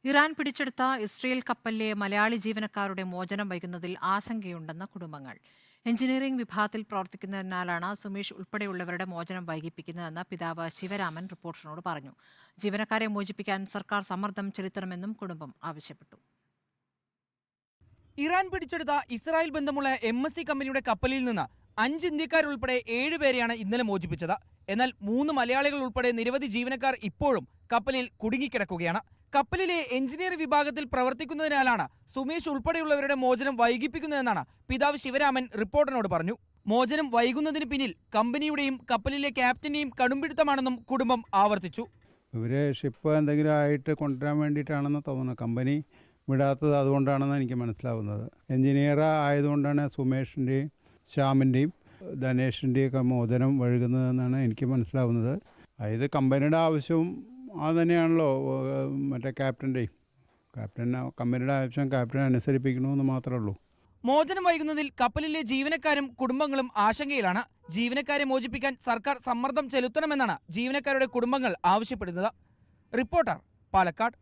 Iran പിടിച്ചെടുത്ത Israel കപ്പലിലെ മലയാളി ജീവനക്കാരുടെ മോചനം വൈകുന്നതിൽ ആശങ്കയുണ്ടെന്ന് കുടുംബങ്ങൾ. എഞ്ചിനീയറിംഗ് വിഭാഗത്തിൽ പ്രവർത്തിക്കുന്നതിനാലാണ് സുമേഷ് ഉൾപ്പെടെയുള്ളവരുടെ മോചനം വൈകിപ്പിക്കുന്നതെന്ന് പിതാവ് ശിവരാമൻ റിപ്പോർട്ടറിനോട് പറഞ്ഞു. ജീവനക്കാരെ മോചിപ്പിക്കാൻ സർക്കാർ സമ്മർദ്ദം ചെലുത്തണമെന്നും കുടുംബം ആവശ്യപ്പെട്ടു. ഇറാൻ പിടിച്ചെടുത്ത ഇസ്രായേൽ ബന്ധമുള്ള MSC കമ്പനിയുടെ കപ്പലിൽ നിന്ന് 5 ഇന്ത്യക്കാരുൾപ്പെടെ 7 പേരെയാണ് ഇന്നലെ മോചിപ്പിച്ചത്. എന്നാൽ 3 മലയാളികൾ ഉൾപ്പെടെ നിരവധി ജീവനക്കാർ ഇപ്പോഴും കപ്പലിൽ കുടുങ്ങിക്കിടക്കുകയാണ്. കപ്പലിലെ എഞ്ചിനീയർ വിഭാഗത്തിൽ പ്രവർത്തിക്കുന്നതിനാലാണ് സുമേഷ് ഉൾപ്പെടെയുള്ളവരുടെ മോചനം വൈകിപ്പിക്കുന്നതെന്നാണ് പിതാവ് ശിവരാമൻ റിപ്പോർട്ടറിനോട് പറഞ്ഞു. മോചനം വൈകുന്നതിന് പിന്നിൽ കമ്പനിയുടെയും കപ്പലിലെ ക്യാപ്റ്റന്റെയും കടുംപിടുത്തമാണെന്നും കുടുംബം ആവർത്തിച്ചു. ഇവരെ ഷിപ്പ് എന്തെങ്കിലും ആയിട്ട് കൊണ്ടുവരാൻ വേണ്ടിയിട്ടാണെന്ന് തോന്നുന്നു. കമ്പനി വിടാത്തത് അതുകൊണ്ടാണെന്ന് എനിക്ക് മനസ്സിലാവുന്നത്. എഞ്ചിനീയർ ആയതുകൊണ്ടാണ് സുമേഷിൻ്റെയും ശ്യാമിൻ്റെയും ധനേഷിൻ്റെയും ഒക്കെ മോചനം വഴുകുന്നതെന്നാണ് എനിക്ക് മനസ്സിലാവുന്നത്. ഇത് കമ്പനിയുടെ ആവശ്യവും അത് തന്നെയാണല്ലോ. മറ്റേ ക്യാപ്റ്റൻ കമ്പനിയുടെ ആവശ്യം ക്യാപ്റ്റനെ അനുസരിപ്പിക്കണമെന്ന് മാത്രമേ ഉള്ളൂ. മോചനം വൈകുന്നതിൽ കപ്പലിലെ ജീവനക്കാരും കുടുംബങ്ങളും ആശങ്കയിലാണ്. ജീവനക്കാരെ മോചിപ്പിക്കാൻ സർക്കാർ സമ്മർദ്ദം ചെലുത്തണമെന്നാണ് ജീവനക്കാരുടെ കുടുംബങ്ങൾ ആവശ്യപ്പെടുന്നത്. റിപ്പോർട്ടർ, പാലക്കാട്.